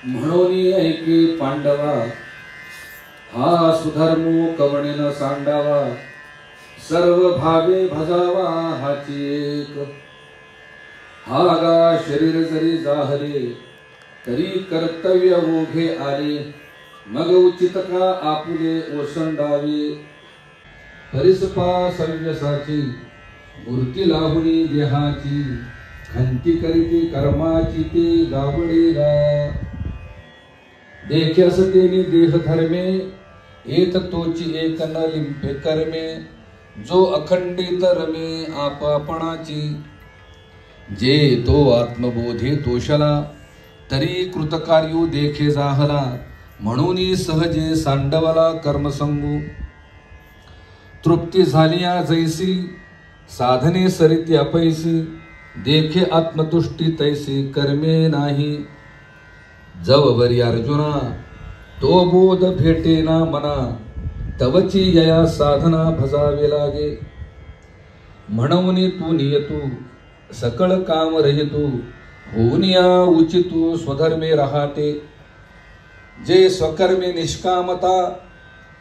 म्हणून ऐके पांडवा, हा सुधर्मो कवणेन सांडावा, सर्व भावे भजावा हाची एक. हा गा शरीर जरी जाहले, तरी कर्तव्य ओघे आले, मग उचित का आपुले ओसंडावे. परिसपा सव्यसाची मूर्ती लाहुनी देहाची, खंती करीती कर्माची ते गावडेला. देख्यास तेनी देह धर्मे, येत तोची एक न लिंपे कर्मे, जो अखंडित रमे आपपणाची. जे तो आत्मबोधे तोषला, तरी कृतकार्यो देखे जाहला, म्हणून सहजे सांडवला कर्मसंगू. तृप्ती झालिया जैसी, साधने सरिती अपैसी, देखे आत्मतुष्टी तैसी कर्मे नाही. जवबरी अर्जुना, तो बोध भेटेना मना, तवची यया साधना भजावे लागे. म्हणून तू नियतू, सकळ काम रहितू, होनिया उचितू स्वधर्मे राहते. जे स्वकर्मे निष्कामता,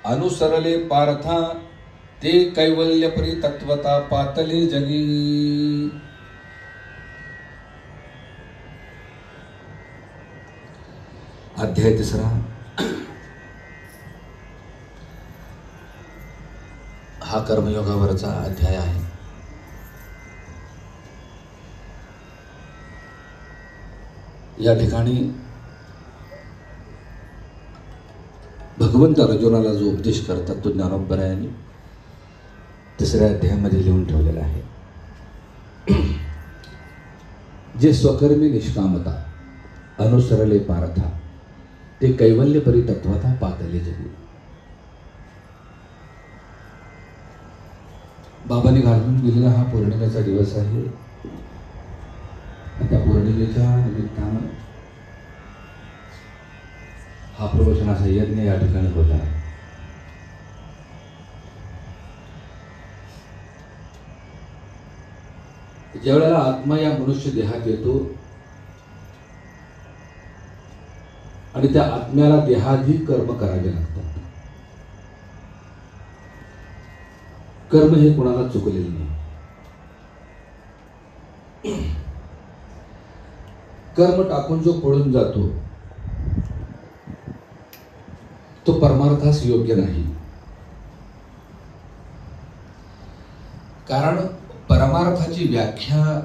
अनुसरले पार्था, ते कैवल्यपरी तत्वता पातले जगी. अध्याय 3 हा कर्मयोगावरचा अध्याय आहे. या ठिकाणी भगवंत अर्जुनाला जो उपदेश करतात तो ज्ञानोबरायांनी 3ऱ्या अध्यायामध्ये लिहून ठेवलेला आहे. जे स्वकर्मी निष्कामता, अनुसरले पार्था, ते कैवल्य परी तत्वता पातले जगी. बाबांनी घालून दिलेला हा पौर्णिमेचा दिवस आहे. त्या पौर्णिमेच्या निमित्तानं हा प्रवचनाचा यज्ञ या ठिकाणी होत आहे. ज्यावेळेला आत्मा या मनुष्य देहात येतो आणि त्या आत्म्याला देहाधी कर्म करावे लागतात. कर्म हे कोणाला चुकलेले नाही. कर्म टाकून जो पळून जातो तो परमार्थास योग्य नाही. कारण परमार्थाची व्याख्या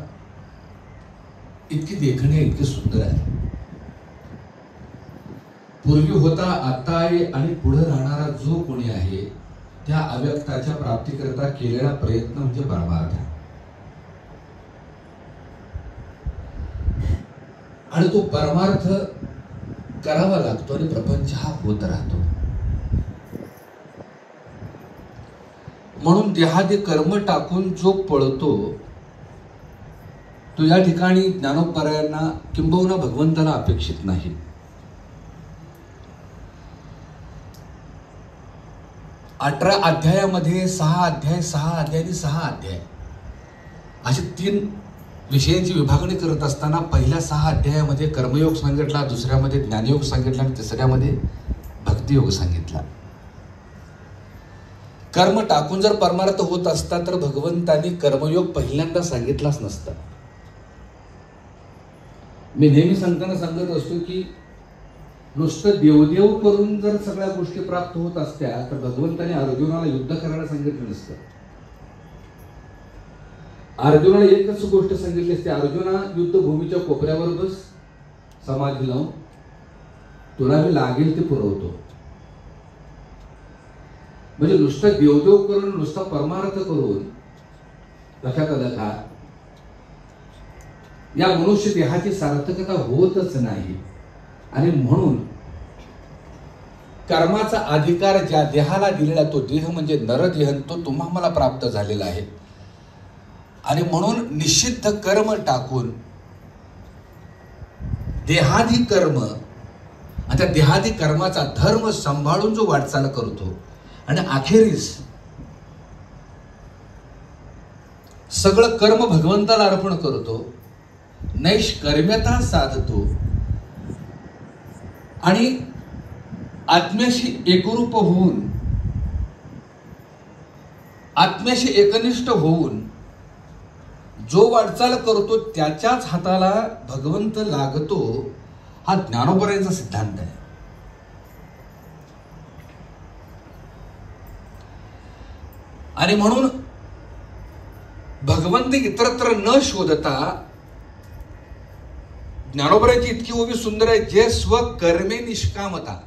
इतकी देखणे इतकी सुंदर आहे. पूर्वी होता, आता आहे आणि पुढे राहणारा जो कोणी आहे त्या अव्यक्ताच्या प्राप्तीकरता केलेला प्रयत्न म्हणजे परमार्थ. आणि तो परमार्थ करावा लागतो आणि प्रपंच हा होत राहतो. म्हणून देहादी कर्म टाकून जो पळतो तो या ठिकाणी ज्ञानोबरायांना किंबहुना भगवंताला अपेक्षित नाही. अठरा अध्यायामध्ये 6 अध्याय 6 अध्याय आणि 6 अध्याय असे 3 विषयांची विभागणी करत असताना पहिल्या 6 अध्यायामध्ये कर्मयोग सांगितला, दुसऱ्यामध्ये ज्ञानयोग सांगितला आणि तिसऱ्यामध्ये भक्तियोग सांगितला. कर्म टाकून जर परमार्थ होत असता तर भगवंतांनी कर्मयोग पहिल्यांदा सांगितलाच नसता. मी नेहमी सांगताना सांगत असतो की नुसतं देवदेव करून जर सगळ्या गोष्टी प्राप्त होत असत्या तर भगवंताने अर्जुनाला युद्ध करायला सांगितलं नसतं. अर्जुनाला एकच गोष्ट सांगितली असते, अर्जुना युद्धभूमीच्या कोपऱ्यावर बस, समाधी लावून तुला मी लागेल ते पुरवतो. म्हणजे नुसतं देवदेव करून, नुसता परमार्थ करून लक्षात आलं का या मनुष्य देहाची सार्थकता होतच नाही. आणि म्हणून कर्माचा अधिकार ज्या देहाला दिलेला तो देह म्हणजे नरदेह तो तुम्हाला प्राप्त झालेला आहे. आणि म्हणून निषिद्ध कर्म टाकून देहादी कर्म आणि त्या देहादी कर्माचा धर्म सांभाळून जो वाटचाल करतो आणि अखेरीस सगळं कर्म भगवंताला अर्पण करतो, नैष्कर्म्यता साधतो, आणि आत्म्याशी एकरूप होऊन, आत्म्याशी एकनिष्ठ होऊन जो वाटचाल करतो त्याच्याच हाताला भगवंत लागतो, हा ज्ञानोबरायांचा सिद्धांत आहे. आणि म्हणून भगवंत इतरत्र न शोधता, ज्ञानोबरांची इतकी ओवी सुंदर आहे, जे स्वकर्मे निष्कामता.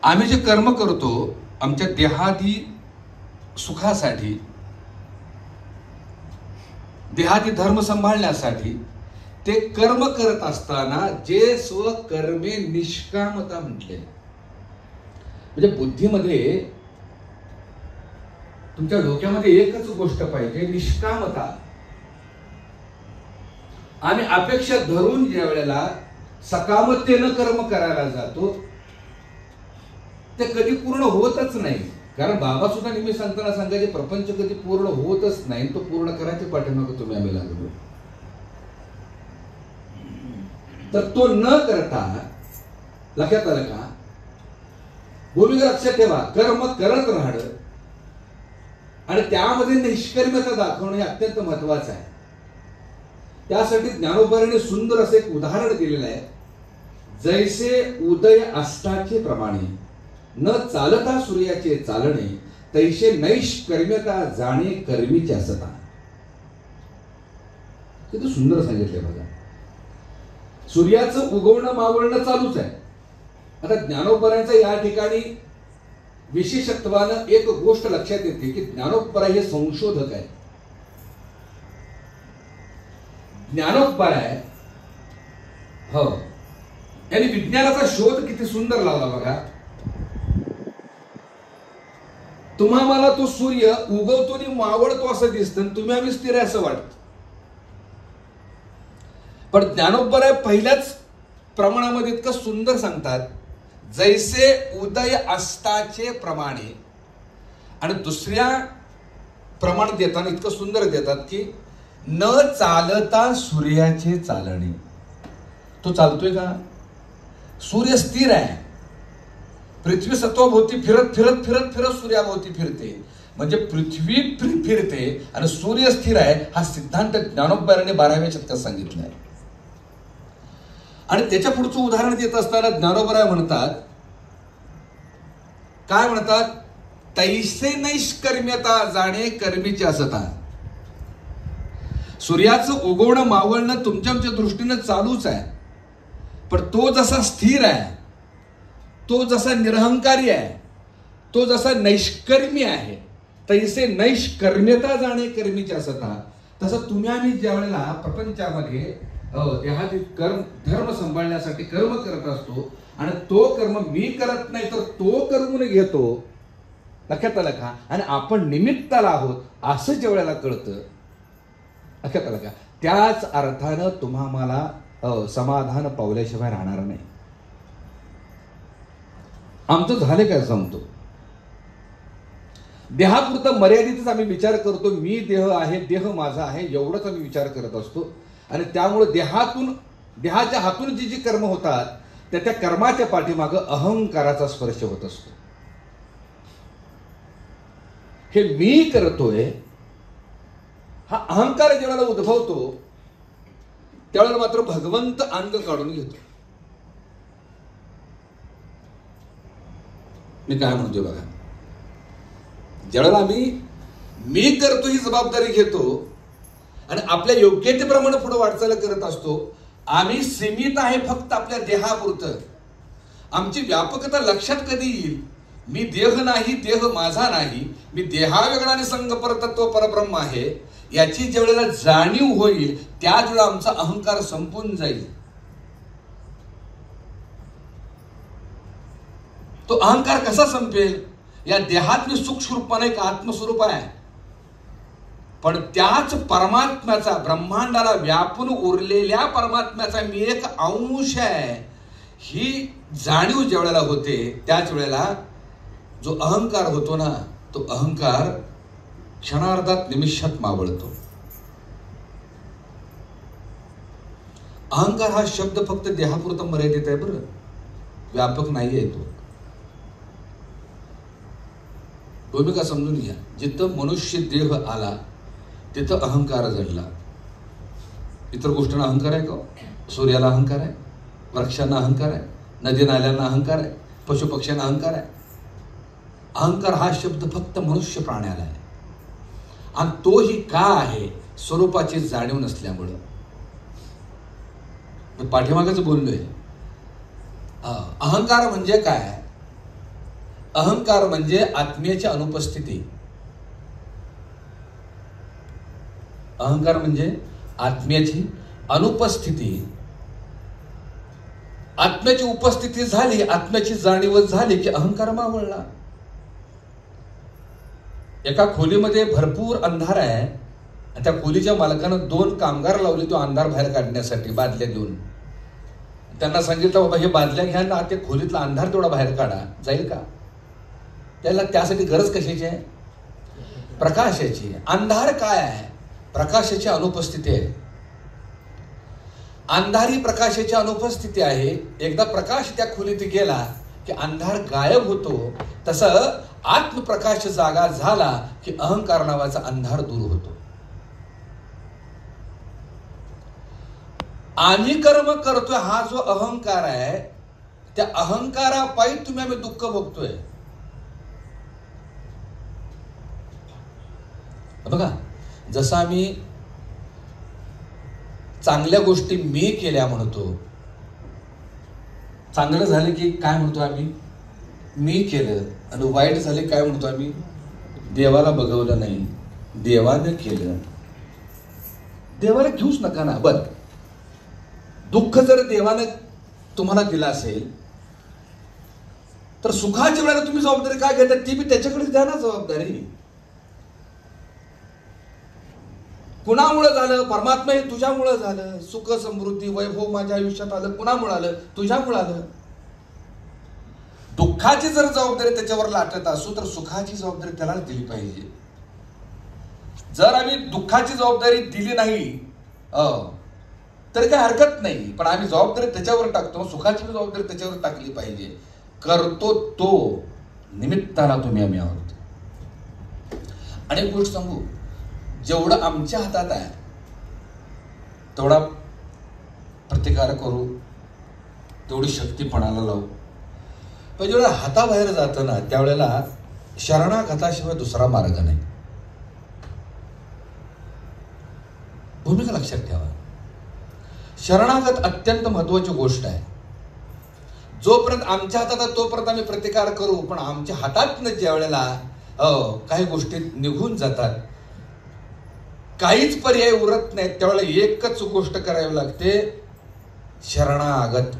आम्ही जे कर्म करतो आमच्या देहादी सुखासाठी, देहादी धर्म सांभाळण्यासाठी, ते कर्म करत असताना जे स्वकर्मे निष्कामता म्हटले, म्हणजे बुद्धीमध्ये तुमच्या डोक्यामध्ये एकच गोष्ट पाहिजे, निष्कामता. आम्ही अपेक्षा धरून ज्या वेळेला सकामतेनं कर्म करायला जातो ते कधी पूर्ण होतच नाही. कारण बाबा सुद्धा नेहमी सांगताना सांगायचे, प्रपंच कधी पूर्ण होतच नाही, तो पूर्ण करायच्या पाठीमागे तुम्ही आम्ही लागलो. तर तो न करता, लक्षात आलं का, भूमिका लक्षात ठेवा, कर्म करत राहणं आणि त्यामध्ये निष्कर्म्यता दाखवणं हे अत्यंत महत्वाचं आहे. त्यासाठी ज्ञानोबरांनी सुंदर असं एक उदाहरण दिलेलं आहे. जैसे उदय अस्ताचे प्रमाणे न चालता सूर्याचे चालणे, तैसे नैष्कर्म्यता जाणे कर्मीचे असता. किती सुंदर सांगितले बघा. सूर्याचं उगवणं मावळणं चालूच आहे. आता ज्ञानोबरांचं या ठिकाणी विशेषत्वानं एक गोष्ट लक्षात येते की ज्ञानोबराय हे संशोधक आहे. ज्ञानोबराय हो, यांनी विज्ञानाचा शोध किती सुंदर लावला बघा. तुम्हा मला तो सूर्य उगवतो आणि मावळतो असं दिसतं, तुम्ही आम्ही स्थिर आहे असं वाटतं. पण ज्ञानोबराय पहिल्याच प्रमाणामध्ये इतकं सुंदर सांगतात, जैसे उदय अस्ताचे प्रमाणे, आणि दुसऱ्या प्रमाण देताना इतकं सुंदर देतात की न चालता सूर्याचे चालणे. तो चालतोय का? सूर्य स्थिर आहे. पृथ्वी सत्वाभोवती फिरत फिरत फिरत फिरत सूर्याभोवती फिरते, म्हणजे पृथ्वी फिरते आणि सूर्य स्थिर आहे. हा सिद्धांत ज्ञानोबरायांनी 12व्या शतकात सांगितला आहे. आणि त्याच्या पुढचं उदाहरण देत असताना ज्ञानोबराय म्हणतात, काय म्हणतात, तैसे नैष्कर्म्यता जाणे कर्मीचे असता. सूर्याचं उगवणं मावळणं तुमच्या आमच्या दृष्टीनं चालूच आहे, पण तो जसा स्थिर आहे, तो जसा निरहंकारी आहे, तो जसा नैष्कर्मी आहे, तैसे नैष्कर्म्यता जाणे कर्मीचे असता. तसं तुम्ही आम्ही ज्या वेळेला प्रपंचामध्ये देहातील कर्म धर्म सांभाळण्यासाठी कर्म करत असतो आणि तो कर्म मी करत नाही तर तो करून घेतो, लक्षात आलं का, आणि आपण निमित्ताला आहोत असं ज्या वेळेला कळतं, लक्षात आलं का, त्याच अर्थानं तुम्हा मला समाधान पावल्याशिवाय राहणार नाही. आमचं झालं काय सांगतो, देहापुरतं मर्यादितच आम्ही विचार करतो, मी देह आहे, देह माझा आहे, एवढंच आम्ही विचार करत असतो. आणि त्यामुळे देहाच्या हातून जी कर्म होतात त्या कर्माच्या पाठीमागं अहंकाराचा स्पर्श होत असतो. हे मी करतोय हा अहंकार जेव्हा उद्भवतो त्यावेळेला मात्र भगवंत अंग काढून घेतो. मी काय म्हणतोय बघा, ज्यावेळेला आम्ही मी करतो ही जबाबदारी घेतो आणि आपल्या योग्यतेप्रमाणे पुढे वाटचाल करत असतो, आम्ही सीमित आहे फक्त आपल्या देहापुरतं. आमची व्यापकता लक्षात कधी येईल, मी देह नाही, देह माझा नाही, मी देहावेगळा आणि संघ परतत्व परब्रह्म आहे, याची ज्या वेळेला जाणीव होईल त्याच वेळेला आमचा अहंकार संपून जाईल. तो अहंकार कसा संपेल? या देहात मी सूक्ष्म रूपाने एक आत्मस्वरूप आहे, पण त्याच परमात्म्याचा, ब्रह्मांडाला व्यापून उरलेल्या परमात्म्याचा मी एक अंश आहे, ही जाणीव ज्या वेळेला होते त्याच वेळेला जो अहंकार होतो ना, तो अहंकार क्षणार्धात निमिषात मावळतो. अहंकार हा शब्द फक्त देहापुरता मर्यादित आहे बरं, व्यापक नाही आहे तो. भूमिका समजून घ्या. जिथं मनुष्य देह आला तिथं अहंकार जडला. इतर गोष्टींना अहंकार आहे का? सूर्याला अहंकार आहे, वृक्षांना अहंकार आहे, नदी नाल्यांना अहंकार आहे, पशुपक्ष्यांना अहंकार आहे. अहंकार हा शब्द फक्त मनुष्य प्राण्याला आहे. आणि तोही का आहे? स्वरूपाची जाणीव नसल्यामुळं. मी पाठीमागच बोललोय. अहंकार म्हणजे काय? अहंकार म्हणजे आत्म्याची अनुपस्थिती. अहंकार म्हणजे आत्म्याची अनुपस्थिती. आत्म्याची उपस्थिती झाली, आत्म्याची जाणीव झाली की अहंकार मावळला. एका खोलीमध्ये भरपूर अंधार आहे. त्या खोलीच्या मालकानं 2 कामगार लावले तो अंधार बाहेर काढण्यासाठी, बादल्या देऊन. त्यांना सांगितलं बाबा हे बादल्या घ्या ना, ते खोलीतला अंधार तेवढा बाहेर काढा. जाईल का? त्याला त्यासाठी गरज कशाची आहे? प्रकाशाची. अंधार काय आहे? प्रकाशाची अनुपस्थिती आहे. अंधारी प्रकाशाची अनुपस्थिती आहे. एकदा प्रकाश त्या खोलीत गेला की अंधार गायब होतो. तसं आत्मप्रकाश जागा झाला की अहंकार नावाचा अंधार दूर होतो. आम्ही कर्म करतोय हा जो अहंकार आहे, त्या अहंकारापायी तुम्ही आम्ही दुःख भोगतोय. बघा, जसं आम्ही चांगल्या गोष्टी मी केल्या म्हणतो, चांगलं झालं की काय म्हणतो आम्ही? मी केलं. आणि वाईट झाले काय म्हणतो आम्ही? देवाला बघवलं नाही, देवानं केलं. देवाला घेऊच नका ना. बर, दुःख जर देवानं तुम्हाला दिलं असेल तर सुखाच्या वेळेला तुम्ही जबाबदारी काय घेता? ती बी त्याच्याकडे द्या ना जबाबदारी. कुणामुळं झालं? परमात्मा हे तुझ्यामुळं झालं. सुख समृद्धी वैभव माझ्या आयुष्यात आलं, कुणामुळं आलं? तुझ्यामुळं आलं. दुःखाची जर जबाबदारी त्याच्यावर लाटत असू तर सुखाची जबाबदारी त्याला दिली पाहिजे. जर आम्ही दुःखाची जबाबदारी दिली नाही तर काही हरकत नाही, पण आम्ही जबाबदारी त्याच्यावर टाकतो. सुखाची जबाबदारी त्याच्यावर टाकली पाहिजे. करतो तो, निमित्ताला तुम्ही आम्ही आहोत. आणि एक गोष्ट सांगू, जेवढं आमच्या हातात आहे तेवढा प्रतिकार करू, तेवढी शक्ती पणाला लावू. पण जेवढं हाताबाहेर जातं ना त्यावेळेला शरणागताशिवाय दुसरा मार्ग नाही. भूमिका लक्षात ठेवा. शरणागत अत्यंत महत्वाची गोष्ट आहे. जोपर्यंत आमच्या हातात आहे तोपर्यंत आम्ही प्रतिकार करू, पण आमच्या हातातनं ज्या वेळेला काही गोष्टी निघून जातात, काहीच पर्याय उरत नाही, त्यावेळेला एकच गोष्ट करावी लागते, शरणागत.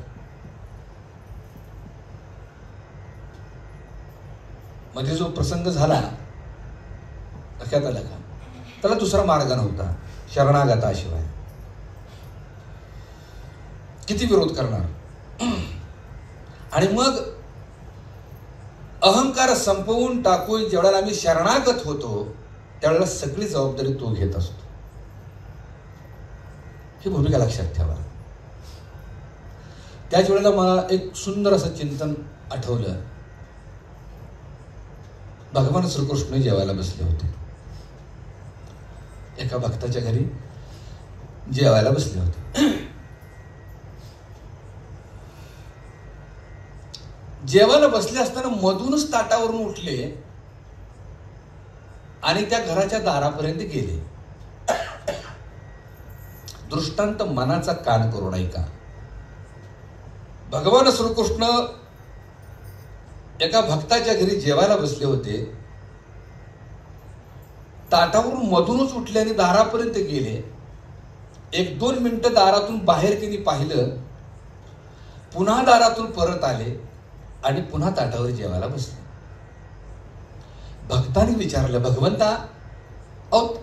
म्हणजे जो प्रसंग झाला लक्षात आला का? त्याला दुसरा मार्ग नव्हता शरणागताशिवाय. किती विरोध करणार? आणि मग अहंकार संपवून टाकून ज्यावेळेला आम्ही शरणागत होतो त्यावेळेला सगळी जबाबदारी तो घेत असतो. ही भूमिका लक्षात ठेवा. त्याच वेळेला मला एक सुंदर असं चिंतन आठवलं. भगवान श्रीकृष्ण जेवायला बसले होते. एका भक्ताच्या घरी जेवायला बसले होते. जेवायला बसले असताना मधूनच ताटावरून उठले आणि त्या घराच्या दारापर्यंत गेले. दृष्टांत मनाचा कान करून ऐका. भगवान श्रीकृष्ण एका भक्ताच्या घरी जेवायला बसले होते. ताटावरून मधूनच उठले आणि दारापर्यंत गेले. 1-2 मिनिटं दारातून बाहेर त्यांनी पाहिलं, पुन्हा दारातून परत आले आणि पुन्हा ताटावर जेवायला बसले. भक्तांनी विचारलं, भगवंता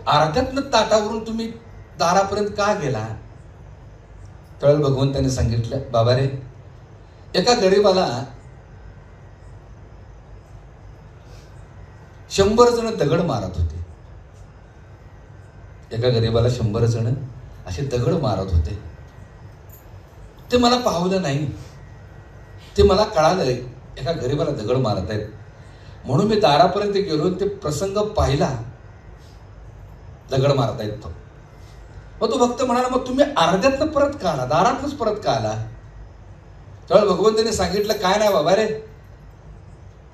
अर्ध्यातनं ताटावरून तुम्ही दारापर्यंत का गेला? त्यावेळेला भगवंताने सांगितलं, बाबा रे, एका गरीबाला 100 जण दगड मारत होते. एका गरीबाला 100 जण असे दगड मारत होते. ते मला पाहवलं नाही. ते मला कळालं एका गरीबाला दगड मारत आहेत. म्हणून मी दारापर्यंत गेलो, ते प्रसंग पाहिला, दगड मारतायत तो. मग तो भक्त म्हणाला, मग तुम्ही अर्ध्यातनं परत का आला, दारातनंच परत का आला? त्यावेळेला भगवंतांनी सांगितलं, काय नाही बाबा रे,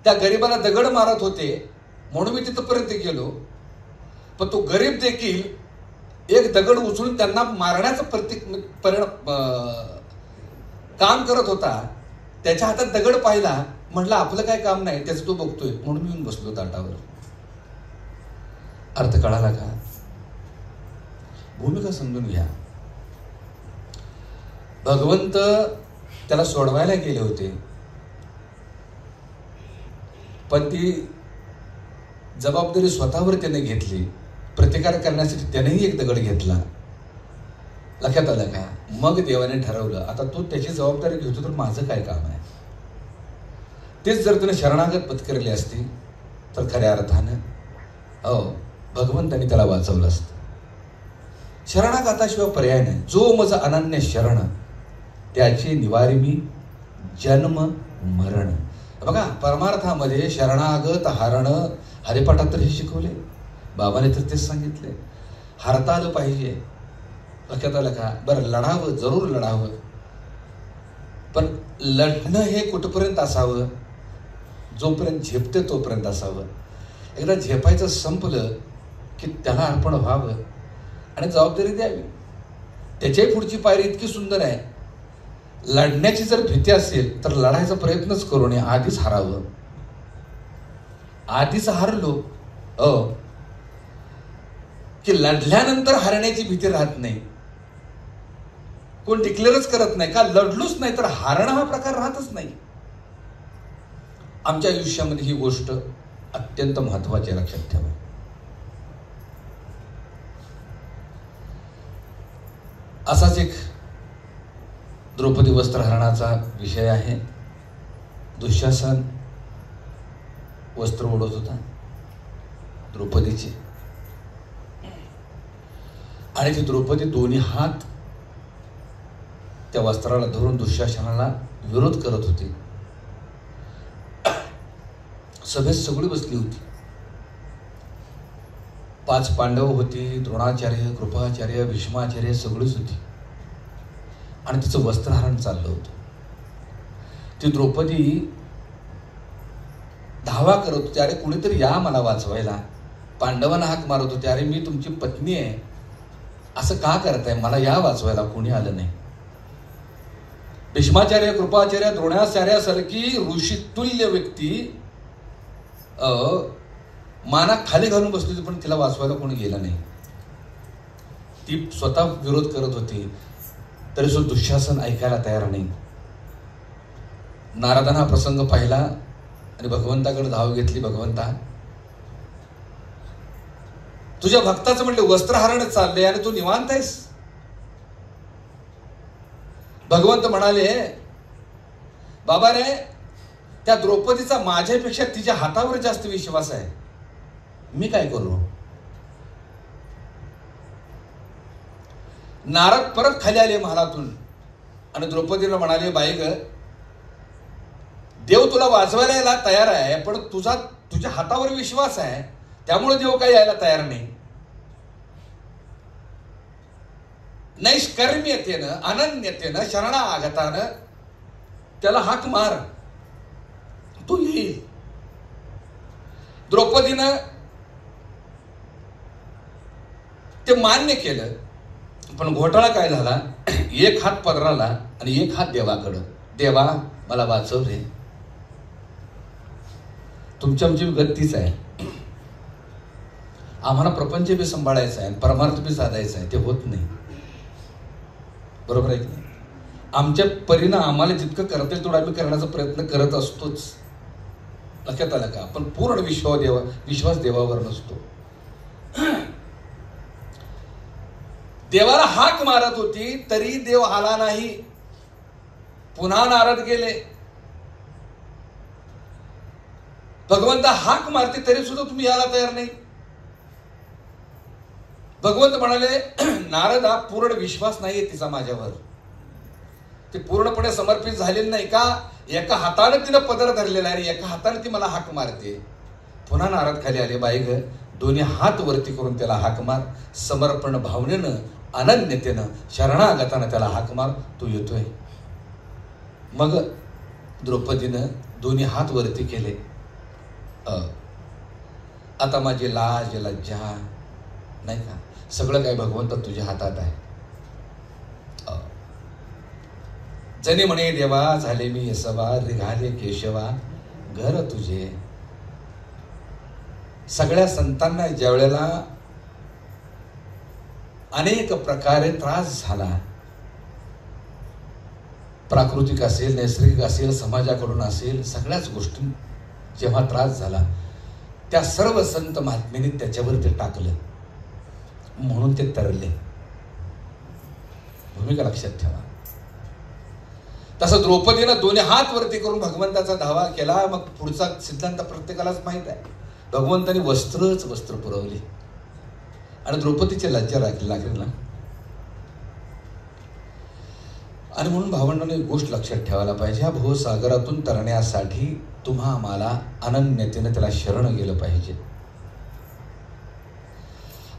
त्या गरीबाला दगड मारत होते म्हणून मी तिथपर्यंत गेलो. पण तो गरीब देखील एक दगड उचलून त्यांना मारण्याचं काम करत होता. त्याच्या हातात दगड पाहिला, म्हटलं आपलं काय काम नाही, त्याचं तो बघतोय, म्हणून मी येऊन बसलो ताटावर. अर्थ कळाला का? भूमिका समजून घ्या. भगवंत त्याला सोडवायला गेले होते, पण ती जबाबदारी स्वतःवर त्याने घेतली. प्रतिकार करण्यासाठी त्यानेही एक दगड घेतला. लक्षात आलं का? मग देवाने ठरवलं, आता तू त्याची जबाबदारी घेतो तर माझं काय काम आहे. तेच जर त्याने शरणागत पत्करली असती तर खऱ्या अर्थानं भगवंतांनी त्याला वाचवलं असतं. शरणागताशिवाय पर्याय नाही. जो मज अनन्य शरण त्याचे निवारी मी जन्म मरण. बघा, परमार्थामध्ये शरणागत हरण हरिपाठात तर हे शिकवले, बाबाने तर तेच सांगितले. हरता आलं पाहिजे. लक्षात आलं का? बरं, लढावं, जरूर लढावं, पण लढणं हे कुठपर्यंत असावं? जोपर्यंत झेपते तोपर्यंत असावं. एकदा झेपायचं संपलं की त्याला अर्पण व्हावं आणि जबाबदारी द्यावी. त्याच्याही पुढची पायरी इतकी सुंदर आहे. लढण्याची जर भीती असेल तर लढायचा प्रयत्नच करू नये, आधीच हारावं. आधीच हारलो की लढल्यानंतर हारण्याची भीती राहत नाही. कोण डिक्लेअरच करत नाही का लढलोच नाही तर हारणं हा प्रकार राहतच नाही. आमच्या आयुष्यामध्ये ही गोष्ट अत्यंत महत्वाची, लक्षात ठेवा. असाच एक द्रौपदी वस्त्रहरणाचा विषय आहे. दुःशासन वस्त्र ओढत होता द्रौपदीचे, आणि ती द्रौपदी दोन्ही हात त्या वस्त्राला धरून दुःशासनाला विरोध करत होती. सभेत सगळी बसली होती. 5 पांडव होती, द्रोणाचार्य, कृपाचार्य, भीष्माचार्य सगळीच होती, आणि तिचं वस्त्रहरण चाललं होतं. ती द्रौपदी धावा करत होती, अरे कुणीतरी या मला वाचवायला. पांडवांना हाक मारत होते, अरे मी तुमची पत्नी आहे, असं का करताय, मला या वाचवायला. कोणी आलं नाही. भीष्माचार्य, कृपाचार्य, द्रोणाचार्यासारखी ऋषितुल्य व्यक्ती माना खाली घालून बसली होती, पण तिला वाचवायला कोणी गेलं नाही. ती स्वतः विरोध करत होती, तरी सुद्धा दुःशासन ऐकायला तयार नाही. नारदांना हा प्रसंग पाहिला आणि भगवंताकडे धाव घेतली. भगवंता, तुझ्या भक्ताचं म्हटलं वस्त्रहरण चालले आणि तू निवांत आहेस. भगवंत म्हणाले, बाबा रे, त्या द्रौपदीचा माझ्यापेक्षा तिच्या हातावर जास्त विश्वास आहे, मी काय करू. नारद परत खाली आले महालातून आणि द्रौपदीला म्हणाले, बाई ग, देव तुला वाचवायला यायला तयार आहे, पण तुझ्या हातावर विश्वास आहे, त्यामुळे देव काही यायला तयार नाही. नैष्कर्म्यतेनं, अनन्यतेनं, शरणागतानं त्याला हाक मार, तो येईल. द्रौपदीनं ते मान्य केलं, पण घोटाळा काय झाला, एक हात पदराला आणि एक हात देवाकडं. देवा, मला वाचव रे. तुमची आमची गतीच आहे. आम्हाला प्रपंच बी सांभाळायचा आहे, परमार्थ बी साधायचा आहे, ते होत नाही. बरोबर आहे की? आमच्या परीनं आम्हाला जितकं करता येईल तेवढं आम्ही करण्याचा प्रयत्न करत असतोच. लक्षात आलं का? पण पूर्ण विश्वास देवावर नसतो. देवाला हाक मारत होती तरी देव आला नाही. पुन्हा नारद गेले. भगवंता हाक मारते तरी सुद्धा तुम्ही यायला तयार नाही. भगवंत म्हणाले, नारदा, पूर्ण विश्वास नाहीये तिचा माझ्यावर. ती पूर्णपणे समर्पित झालेली नाही का? एका हातानं तिनं पदर धरलेला आहे आणि एका हातानं ती मला हाक मारते. पुन्हा नारद खाली आले. बाई ग, दोन्ही हात वरती करून त्याला हाक मार. समर्पण भावनेनं, अनन्यतेनं, शरणागतानं त्याला हाक मार. तो येतोय. मग द्रौपदीनं दोन्ही हात वरती केले. आता माझी लाज लज्जा नाही का, सगळं काय भगवंत तुझ्या हातात आहे. जने म्हणे देवा झाले मी यसवा, रिघाले केशवा घर तुझे. सगळ्या संतांना ज्या वेळेला अनेक प्रकारे त्रास झाला, प्राकृतिक असेल, नैसर्गिक असेल, समाजाकडून असेल, सगळ्याच गोष्टी जेव्हा त्रास झाला, त्या सर्व संत महात्म्यांनी त्याच्यावर ते टाकलं, म्हणून ते तरले. भूमिका लक्षात ठेवा. तसं द्रौपदीनं दोन्ही हात वरती करून भगवंताचा धावा केला. मग पुढचा सिद्धांत प्रत्येकालाच माहित आहे. भगवंतानी वस्त्र पुरवली आणि द्रौपदीची लज्जा लागली ना. आणि म्हणून भावंडांनी एक गोष्ट लक्षात ठेवायला पाहिजे. ह्या भवसागरातून तरण्यासाठी तुम्हा आम्हाला अनन्यतेने त्याला शरण गेलं पाहिजे.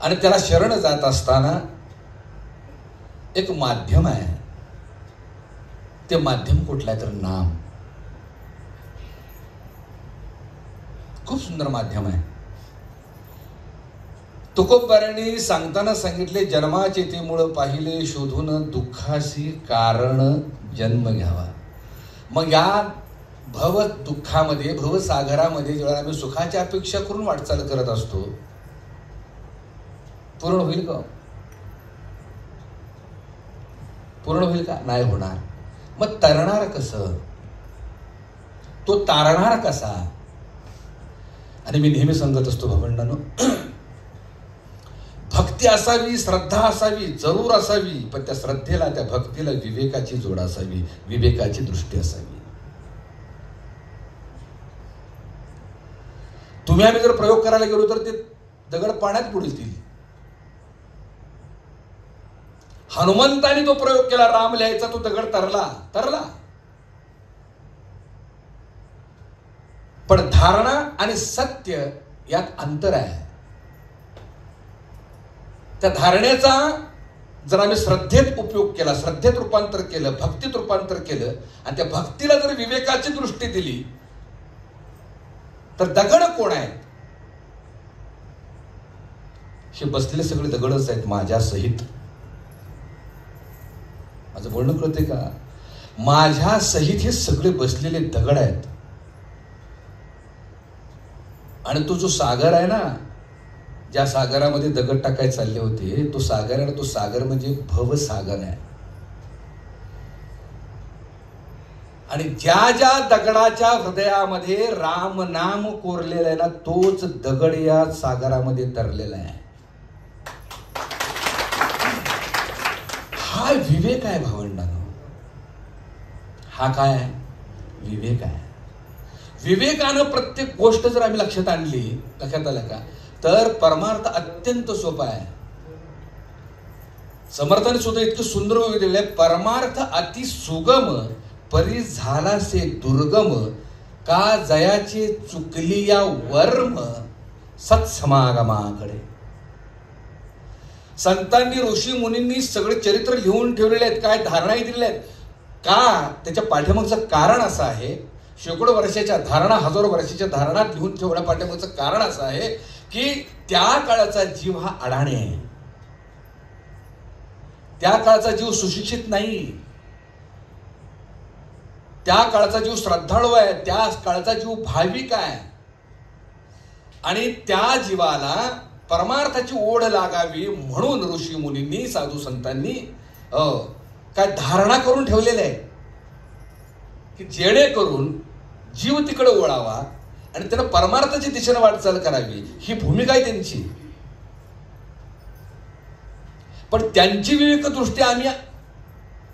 आणि त्याला शरण जात असताना एक माध्यम आहे. ते माध्यम कुठलं आहे तर नाम. खूप सुंदर माध्यम आहे. तुकोबारांनी सांगताना सांगितले, जन्माचे ते मूळ पाहिले शोधून दुःखाशी कारण जन्म घ्यावा. मग या भव दुःखामध्ये, भवसागरामध्ये जेव्हा आम्ही सुखाची अपेक्षा करून वाटचाल करत असतो, पूर्ण होईल का? पूर्ण होईल का? नाही होणार. मग तरणार कसं? तो तारणार कसा? आणि मी नेहमी सांगत असतो भावंडांनो, भक्ती असावी, श्रद्धा असावी, जरूर असावी, पण त्या श्रद्धेला, त्या भक्तीला विवेकाची जोड असावी, विवेकाची दृष्टी असावी. तुम्ही आम्ही जर प्रयोग करायला गेलो तर ते दगड पाण्यात बुडतील. हनुमंताने तो प्रयोग केला, राम लिहायचा, तो दगड तरला. पण धारणा आणि सत्य यात अंतर आहे. त्या धारणेचा जर आम्ही श्रद्धेत उपयोग केला, श्रद्धेत रूपांतर केलं, भक्तीत रूपांतर केलं, आणि त्या भक्तीला जर विवेकाची दृष्टी दिली, तर दगड कोण आहेत? हे बसलेले सगळे दगडच आहेत माझ्या सहित. माझं बोलणं कळते का? माझ्या सहित हे सगळे बसलेले दगड आहेत. आणि तो जो सागर आहे ना, ज्या सागरामध्ये दगड टाकायला चालले होते, तो सागर आहे, तो सागर म्हणजे भवसागर आहे. आणि ज्या ज्या दगडाच्या हृदयामध्ये राम नाम कोरलेलं आहे ना, तोच दगड या सागरामध्ये तरलेला आहे. हा विवेक आहे भावंडांनो. हा काय आहे? विवेक आहे. विवेकानं प्रत्येक गोष्ट जर आम्ही लक्षात आणली, लक्षात आलं का, तर परमार्थ अत्यंत सोपा आहे. समर्थाने सुद्धा इतकं सुंदर विवेक दिलेलं आहे. परमार्थ अति सुगम परी झाला से दुर्गम, का जयाचे चुकली या वर्म सत्समागमाकडे. संतांनी, ऋषी मुनींनी सगळे चरित्र लिहून ठेवलेले आहेत. काय धारणाही दिलेल्या आहेत. का? त्याच्या पाठीमागचं कारण असं आहे, शेकडो वर्षाच्या धारणा, हजारो वर्षाच्या धारणा लिहून ठेवण्या पाठीमागचं कारण असं आहे की त्या काळाचा जीव हा अडाणी आहे. त्या काळाचा जीव सुशिक्षित नाही. त्या काळाचा जीव श्रद्धाळू आहे. त्या काळाचा जीव भाविक आहे. आणि त्या जीवाला परमार्थाची ओढ लागावी म्हणून ऋषी मुनींनी, साधू संतांनी काय धारणा करून ठेवलेले आहे की जेणेकरून जीव तिकडे ओढावा आणि त्यानं परमार्थाची दिशेने वाटचाल करावी. ही भूमिका आहे त्यांची. पण त्यांची विवेकदृष्टी आम्ही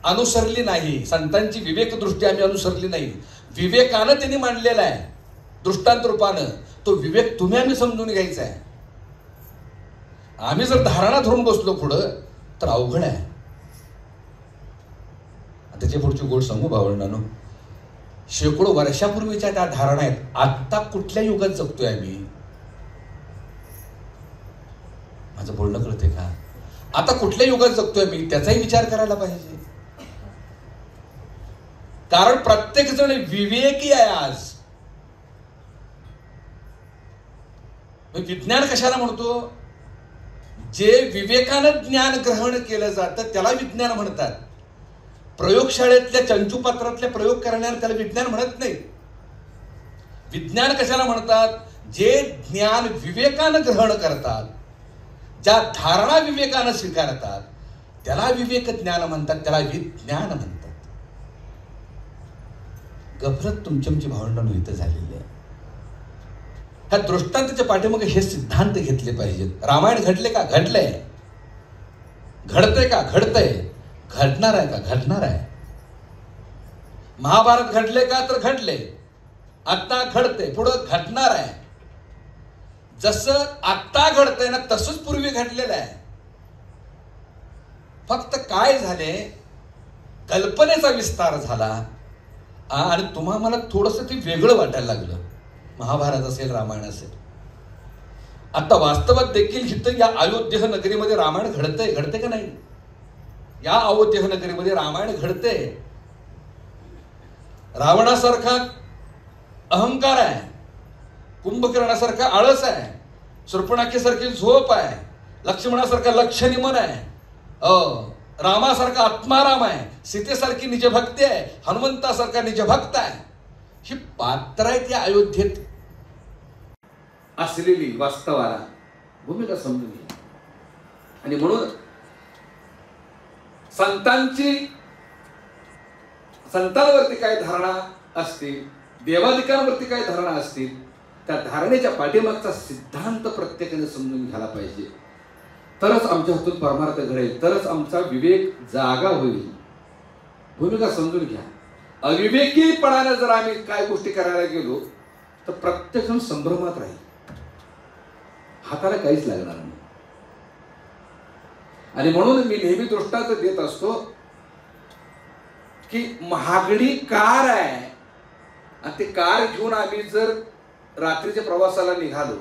अनुसरली नाही. संतांची विवेकदृष्टी आम्ही अनुसरली नाही. विवेकानं त्यांनी मांडलेला आहे दृष्टांत रूपानं. तो विवेक तुम्ही आम्ही समजून घ्यायचा आहे. आम्ही जर धारणा धरून बसलो पुढं तर अवघड आहे. त्याच्या पुढची गोष्ट सांगू भावंडांनो, शेकडो वर्षापूर्वीच्या त्या धारणा आहेत. आत्ता कुठल्या युगात जगतोय आम्ही? माझं बोलणं कळते का? आता कुठल्या युगात जगतोय मी त्याचाही विचार करायला पाहिजे. कारण प्रत्येक जण विवेकी आहे आज. विज्ञान कशाला म्हणतो? जे विवेकानं ज्ञान ग्रहण केलं जातं त्याला विज्ञान म्हणतात. प्रयोगशाळेतल्या चंचुपात्रातले प्रयोग करण्याला त्याला विज्ञान म्हणत नाही. विज्ञान कशाला म्हणतात? जे ज्ञान विवेकानं ग्रहण करतात, ज्या धारणा विवेकानं स्वीकारतात त्याला विवेक ज्ञान म्हणतात, त्याला विज्ञान म्हणतात. गफलत तुमची भावंडांनो इथं झालेली आहे. ह्या दृष्टांताच्या पाठीमागे हे सिद्धांत घेतले पाहिजेत. रामायण घडले का? घडलंय. घडतंय का? घडतंय. घडणार आहे का? घडणार आहे. महाभारत घडले का? तर घडले. आता घडते, पुढं घडणार आहे. जसं आत्ता घडतंय ना तसंच पूर्वी घडलेलं आहे. फक्त काय झाले, कल्पनेचा विस्तार झाला आणि तुम्हा मला थोडंसं ते वेगळं वाटायला लागलं. महाभारत असेल, रामायण असेल. आता वास्तवात देखील इथं या अयोध्या नगरीमध्ये रामायण घडतंय. घडते का नाही? या अयोध्या नगरीमध्ये रामायण घडते. रावणासारखा अहंकार आहे, कुंभकर्णासारखा आळस आहे, शूर्पणखेसारखी झोप आहे, लक्ष्मणासारखा लक्षनिमन आहे, रामासारखा आत्माराम आहे, सीतेसारखी निजभक्ती आहे, हनुमंतासारखा निजभक्त आहे. ही पात्र आहेत या अयोध्येत असलेली वास्तवाला भूमिका समजून घ्या. आणि म्हणून संतांवरती काय धारणा असतील, देवाधिकांवरती काय धारणा असतील, त्या धारणेच्या पाठीमागचा सिद्धांत प्रत्येकाने समजून घ्यायला पाहिजे. तरच आमच्या हातून परमार्थ घडेल, तरच आमचा विवेक जागा होईल. भूमिका समजून घ्या. अविवेकीपणाने जर आम्ही काय गोष्टी करायला गेलो तर प्रत्येक जण संभ्रमात राहील, हाताला काहीच लागणार नाही. आणि म्हणून मी नेहमी दृष्टांत देत असतो की महागडी कार आहे आणि ती कार घेऊन आम्ही जर रात्रीच्या प्रवासाला निघालो,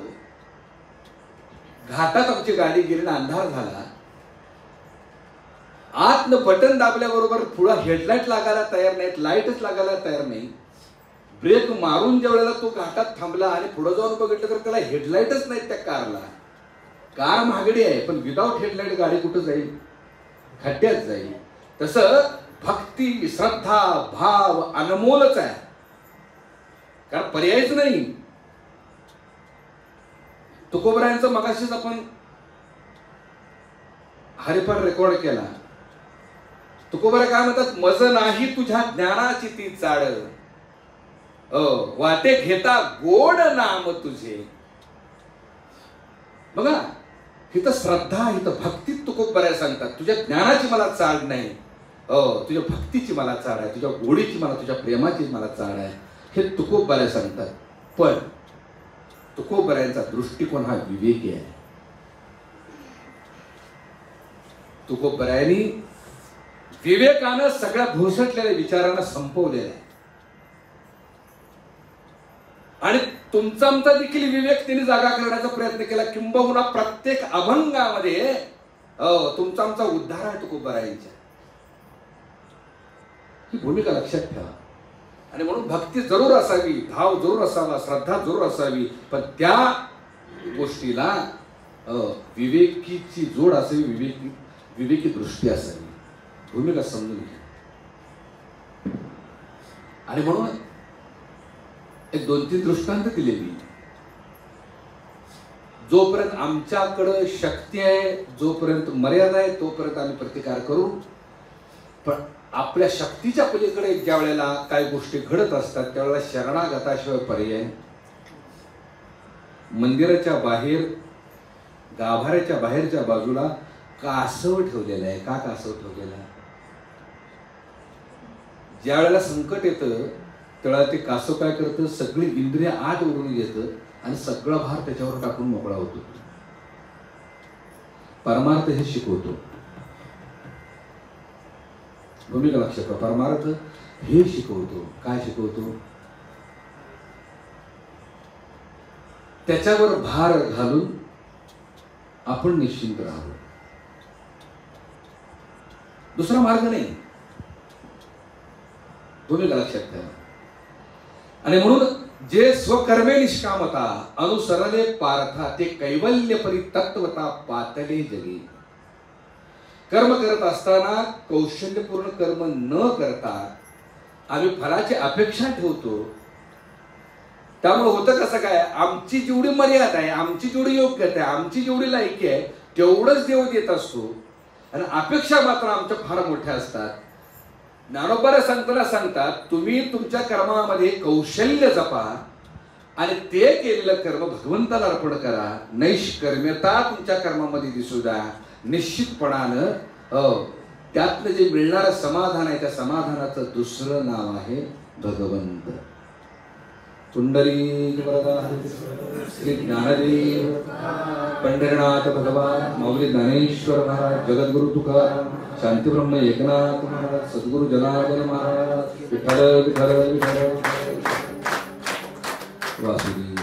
घाटात आमची गाडी गेली आणि अंधार झाला, आतनं बटन दाबल्याबरोबर पुढं हेडलाईट लागायला तयार नाहीत, लाईटच लागायला तयार नाही. ब्रेक मारून ज्या वेळेला तो घाटात थांबला आणि पुढे जाऊन बघितलं तर त्याला हेडलाईटच नाहीत त्या कारला. कार महागडी आहे पण विदाऊट हेडलाईट गाडी कुठं जाईल? खड्ड्यात जाईल. तसं भक्ती, श्रद्धा, भाव अनमोलच आहे, कारण पर्यायच नाही. तुकोबरायांचं मगाशीच आपण हरिपाठ रेकॉर्ड केला. तुकोबरा काय म्हणतात? मज नाही तुझ्या ज्ञानाची ती चाड, वाटे घेता गोड नाम तुझे. बघा, हिथं श्रद्धा, हिथं भक्तीत तुकोबराय सांगतात तुझ्या ज्ञानाची मला चाड नाही, तुझ्या भक्तीची मला चाड आहे, तुझ्या गोडीची मला, तुझ्या प्रेमाची मला चाड आहे, हे तुकोबराय सांगतात. पण तुकोबरायांचा दृष्टिकोन हा विवेकी आहे. तुकोबरायांनी विवेकानं सगळ्या भोसटलेल्या विचारांना संपवलेलं आहे. आणि तुमचा आमचा देखील विवेक त्यांनी जागा करण्याचा प्रयत्न केला. किंबहुना प्रत्येक अभंगामध्ये तुमचा आमचा उद्धार आहे तुकोबरायांच्या. ही भूमिका लक्षात ठेवा. आणि म्हणून भक्ती जरूर असावी, भाव जरूर असावा, श्रद्धा जरूर असावी, पण त्या गोष्टीला विवेकीची जोड असावी, विवेकी दृष्टी असावी. भूमिका समजून घ्या. आणि म्हणून एक 2-3 दृष्टांत दिले मी. जोपर्यंत आमच्याकडं शक्ती आहे, जोपर्यंत मर्यादा आहे, तोपर्यंत आम्ही प्रतिकार करू. पण आपल्या शक्तीच्या पलीकडे ज्या वेळेला काही गोष्टी घडत असतात त्यावेळेला शरणागताशिवाय पर्याय. मंदिराच्या बाहेर, गाभाऱ्याच्या बाहेरच्या बाजूला कासव ठेवलेलं आहे. का कासव ठेवलेलं आहे? ज्या वेळेला संकट येतं त्यावेळेला ते कासव काय करतं? सगळी इंद्रिय आत ओढून घेतं आणि सगळा भार त्याच्यावर टाकून मोकळा होतो. परमार्थ हे शिकवतो. भूमिका लक्ष परमार्थ हे शिकवतो. काय शिकवतो? त्याच्यावर भार घालून आपण निश्चिंत राहावं. दुसरा मार्ग नाही. भूमिका लक्षात ठेवा. आणि म्हणून जे स्वकर्मे निष्कामता अनुसरणे पार्था ते कैवल्य परितत्वता पातले जगी. कर्म करत असताना कौशल्यपूर्ण कर्म न करता आम्ही फलाची अपेक्षा ठेवतो. त्यामुळे होतं कसं काय, आमची जेवढी मर्यादा आहे, आमची जेवढी योग्यता आहे, आमची जेवढी लायकी आहे तेवढंच देव देत असतो आणि अपेक्षा मात्र आमच्या फार मोठ्या असतात. ज्ञानोबा सांगताना सांगतात, तुम्ही तुमच्या कर्मामध्ये कौशल्य जपा आणि ते केलेलं कर्म भगवंताला अर्पण करा. नैष्कर्म्यता तुमच्या कर्मामध्ये दिसू द्या. निश्चितपणानं त्यातलं जे मिळणारं समाधान आहे त्या समाधानाचं दुसरं नाव आहे भगवंत. पुंडलिक वरदा श्री ज्ञानदेव पंढरीनाथ भगवान माऊली ज्ञानेश्वर महाराज, जगद्गुरु तुकाराम, शांतीब्रह्म एकनाथ महाराज, सद्गुरु जनार्दन महाराज, विठ्ठल विठ्ठल विठ्ठल वासुदेव.